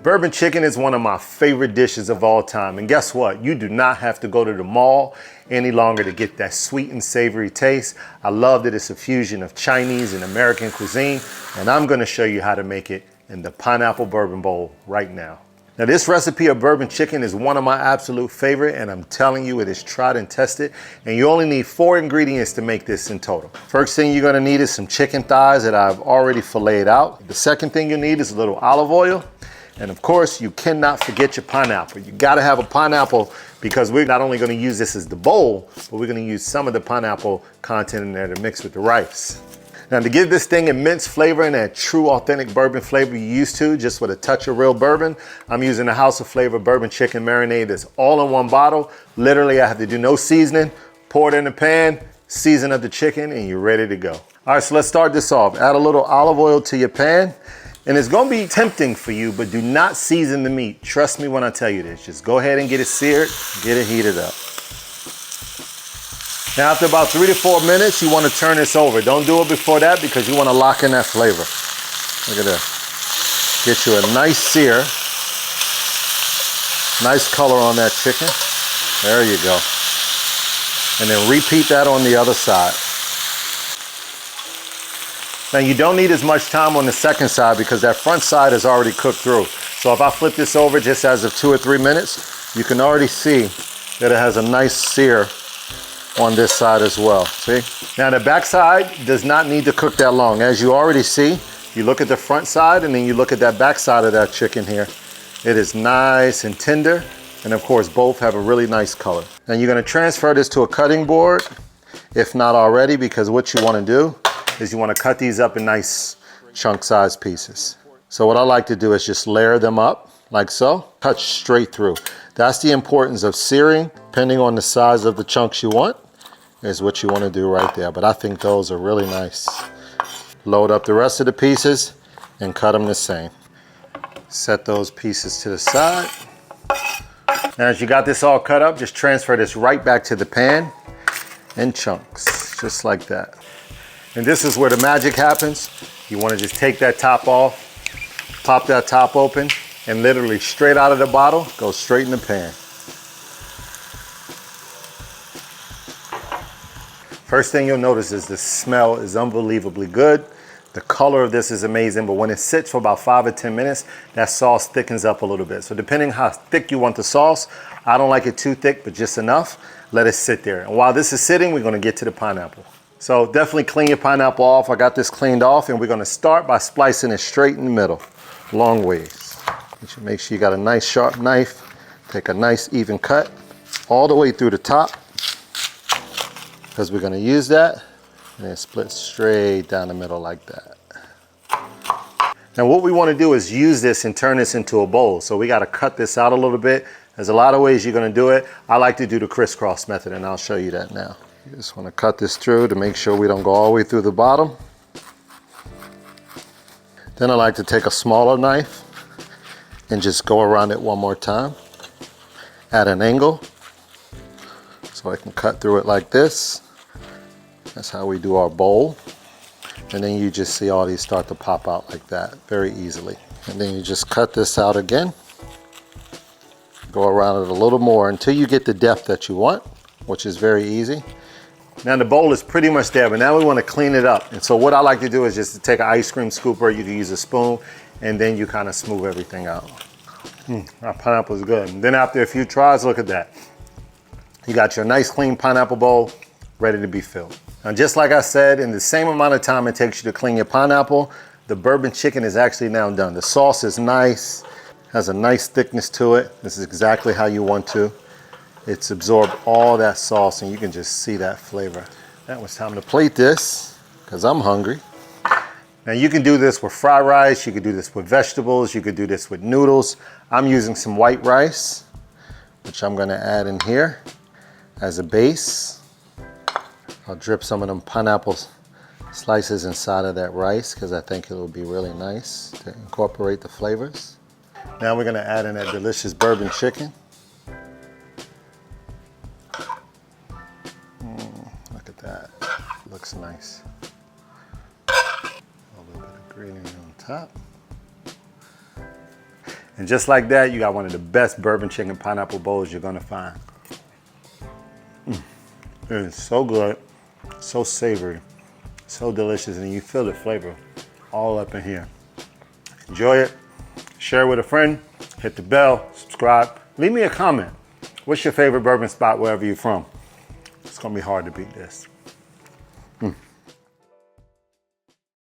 Bourbon chicken is one of my favorite dishes of all time. And guess what? You do not have to go to the mall any longer to get that sweet and savory taste. I love that it's a fusion of Chinese and American cuisine. And I'm gonna show you how to make it in the Pineapple Bourbon Bowl right now. Now this recipe of bourbon chicken is one of my absolute favorite, and I'm telling you, it is tried and tested, and you only need 4 ingredients to make this in total. First thing you're gonna need is some chicken thighs that I've already filleted out. The second thing you need is a little olive oil, and of course, you cannot forget your pineapple. You gotta have a pineapple because we're not only gonna use this as the bowl, but we're gonna use some of the pineapple content in there to mix with the rice. Now to give this thing immense flavor and that true authentic bourbon flavor you're used to, just with a touch of real bourbon, I'm using the House of Flavor bourbon chicken marinade that's all in one bottle. Literally, I have to do no seasoning, pour it in the pan, season up the chicken, and you're ready to go. All right, so let's start this off. Add a little olive oil to your pan, and it's gonna be tempting for you, but do not season the meat. Trust me when I tell you this. Just go ahead and get it seared, get it heated up. Now after about 3 to 4 minutes, you want to turn this over. Don't do it before that because you want to lock in that flavor. Look at that. Get you a nice sear. Nice color on that chicken. There you go. And then repeat that on the other side. Now you don't need as much time on the second side because that front side is already cooked through. So if I flip this over just as of 2 or 3 minutes, you can already see that it has a nice sear on this side as well, see? Now the back side does not need to cook that long. As you already see, you look at the front side and then you look at that back side of that chicken here. It is nice and tender, and of course both have a really nice color. Now you're gonna transfer this to a cutting board, if not already, because what you wanna do is you wanna cut these up in nice chunk-sized pieces. So what I like to do is just layer them up like so, cut straight through. That's the importance of searing, depending on the size of the chunks you want, is what you want to do right there. But I think those are really nice. Load up the rest of the pieces and cut them the same. Set those pieces to the side. Now as you got this all cut up, just transfer this right back to the pan in chunks, just like that. And this is where the magic happens. You want to just take that top off, pop that top open, and literally straight out of the bottle, go straight in the pan. First thing you'll notice is the smell is unbelievably good. The color of this is amazing, but when it sits for about 5 or 10 minutes, that sauce thickens up a little bit. So depending how thick you want the sauce, I don't like it too thick, but just enough, let it sit there. And while this is sitting, we're gonna get to the pineapple. So definitely clean your pineapple off. I got this cleaned off, and we're gonna start by splicing it straight in the middle, long ways. Make sure you got a nice sharp knife. Take a nice even cut all the way through the top, because we're going to use that, and then split straight down the middle like that. Now what we want to do is use this and turn this into a bowl. So we got to cut this out a little bit. There's a lot of ways you're going to do it. I like to do the crisscross method, and I'll show you that now. You just want to cut this through to make sure we don't go all the way through the bottom. Then I like to take a smaller knife and just go around it one more time at an angle so I can cut through it like this. That's how we do our bowl. And then you just see all these start to pop out like that very easily. And then you just cut this out again. Go around it a little more until you get the depth that you want, which is very easy. Now the bowl is pretty much there, but now we want to clean it up. And so what I like to do is just to take an ice cream scooper, you can use a spoon, and then you kind of smooth everything out. Our pineapple is good. And then after a few tries, look at that. You got your nice clean pineapple bowl ready to be filled. Now just like I said, in the same amount of time it takes you to clean your pineapple, the bourbon chicken is actually now done. The sauce is nice, has a nice thickness to it. This is exactly how you want to. It's absorbed all that sauce, and you can just see that flavor. Now it's time to plate this, because I'm hungry. Now you can do this with fried rice, you could do this with vegetables, you could do this with noodles. I'm using some white rice, which I'm gonna add in here as a base. I'll drip some of them pineapple slices inside of that rice because I think it will be really nice to incorporate the flavors. Now we're gonna add in that delicious bourbon chicken. Look at that, looks nice. A little bit of gravy on top. And just like that, you got one of the best bourbon chicken pineapple bowls you're gonna find. It is so good, so savory, so delicious, and you feel the flavor all up in here. Enjoy it, share it with a friend, hit the bell, subscribe, leave me a comment. What's your favorite bourbon spot wherever you're from? It's gonna be hard to beat this.